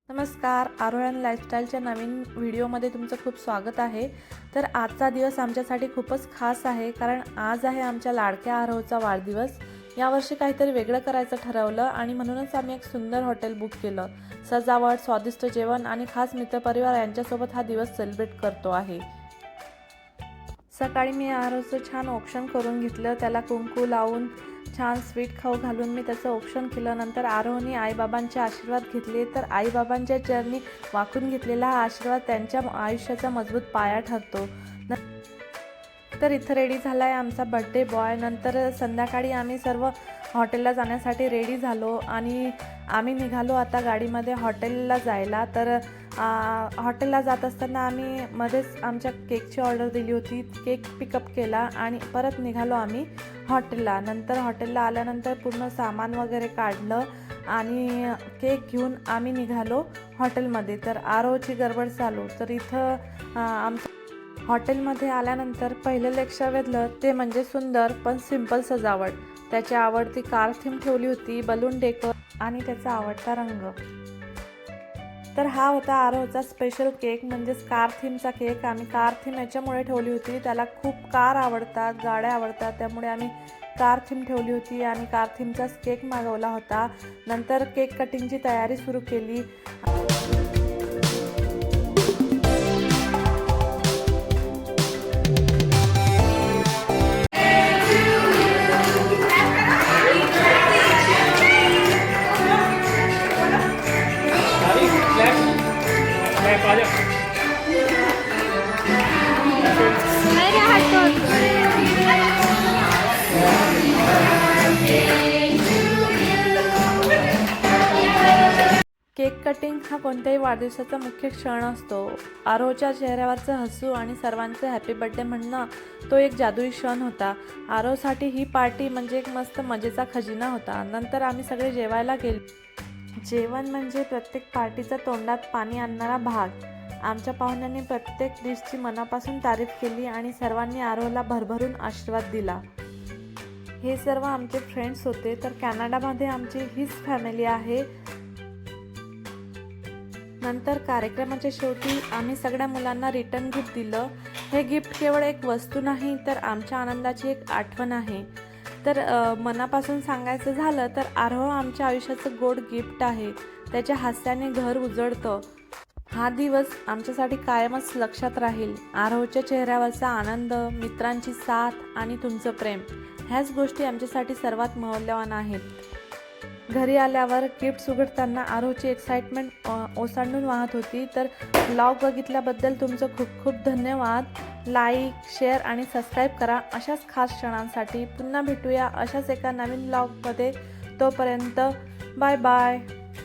नमस्कार, आरोहण लाईफस्टाईलच्या नवीन व्हिडिओमध्ये तुमचं खूप स्वागत आहे। तर आजचा दिवस आमच्यासाठी खूपच खास आहे, कारण आज आहे आमच्या लाडक्या आरोहचा वाढदिवस। यावर्षी काहीतरी वेगळं करायचं ठरवलं आणि म्हणूनच आम्ही एक सुंदर हॉटेल बुक केलं। सजावट, स्वादिष्ट जेवण आणि खास मित्रपरिवार यांच्यासोबत हा दिवस सेलिब्रेट करतो आहे। सकाळी मी आरोहचं छान औक्षण करून घेतलं, त्याला कुंकू लावून छान स्वीट खाऊ घालून मी त्याचं औक्षण केलं। नंतर आरोहने आईबाबांचे आशीर्वाद घेतले, तर आईबाबांच्या चरणी वाकून घेतलेला हा आशीर्वाद त्यांच्या आयुष्याचा मजबूत पाया ठरतो। तर इथं रेडी झाला आहे आमचा बर्थडे बॉय। नंतर संध्याकाळी आम्ही सर्व हॉटेलला जाण्यासाठी रेडी झालो आणि आम्ही निघालो आता गाडीमध्ये हॉटेलला जायला। तर हॉटेलला जात असताना आम्ही मध्येच आमच्या केकची ऑर्डर दिली होती, केक पिकअप केला आणि परत निघालो आम्ही हॉटेलला। नंतर हॉटेलला आल्यानंतर पूर्ण सामान वगैरे काढलं आणि केक घेऊन आम्ही निघालो हॉटेलमध्ये। तर आरोहची गडबड चालू। तर इथं आमच्या हॉटेलमध्ये आल्यानंतर पहिलं लक्ष वेधलं ते म्हणजे सुंदर पण सिंपल सजावट। त्याची आवडती कार थीम ठेवली होती, बलून डेकोर आणि त्याचा आवडता रंग। तर हा होता आरोहचा स्पेशल केक, म्हणजे कार थीमचा केक। आम्ही कार थीम याच्यामुळे ठेवली होती, त्याला खूप कार आवडतात, गाड्या आवडतात, त्यामुळे आम्ही कार थीम ठेवली होती आणि कार थीमचाच केक मागवला होता। नंतर केक कटिंगची तयारी सुरू केली। केक कटिंग हा कोणत्याही वाढदिवसाचा मुख्य क्षण असतो। आरोहच्या चेहऱ्यावरचं हसू आणि सर्वांचे हॅपी बर्थडे म्हणणं तो एक जादुई क्षण होता। आरोहसाठी ही पार्टी म्हणजे एक मस्त मजेचा खजिना होता। नंतर आम्ही सगळे जेवायला गेलो। जेवण म्हणजे प्रत्येक पार्टीचा तोंडात पाणी आणणारा भाग। आमच्या पाहुण्यांनी प्रत्येक डिशची मनापासून तारीफ केली आणि सर्वांनी आरोहला भरभरून आशीर्वाद दिला। हे सर्व आमचे फ्रेंड्स होते, तर कॅनडामध्ये आमची हीच फॅमिली आहे। नंतर कार्यक्रमाच्या शेवटी आम्ही सगळ्या मुलांना रिटर्न गिफ्ट दिलं। हे गिफ्ट केवळ एक वस्तू नाही, तर आमच्या आनंदाची एक आठवण आहे। तर मनापासून सांगायचं झालं तर आरोह आमच्या आयुष्याचं गोड गिफ्ट आहे। त्याच्या हास्याने घर उजळतं। हा दिवस आमच्यासाठी कायमच लक्षात राहील। आरोहच्या चेहऱ्यावरचा आनंद, मित्रांची साथ आणि तुमचं प्रेम, ह्याच गोष्टी आमच्यासाठी सर्वात मौल्यवान आहेत। घरी आल्यावर गिफ्ट्स उघडताना आरोहची एक्साइटमेंट ओसांडून वाहत होती। तर ब्लॉग बघितल्याबद्दल तुमचं खूप खूप धन्यवाद। लाईक, शेअर आणि सबस्क्राईब करा अशाच खास क्षणांसाठी। पुन्हा भेटूया अशाच एका नवीन ब्लॉगमध्ये। तोपर्यंत बाय बाय।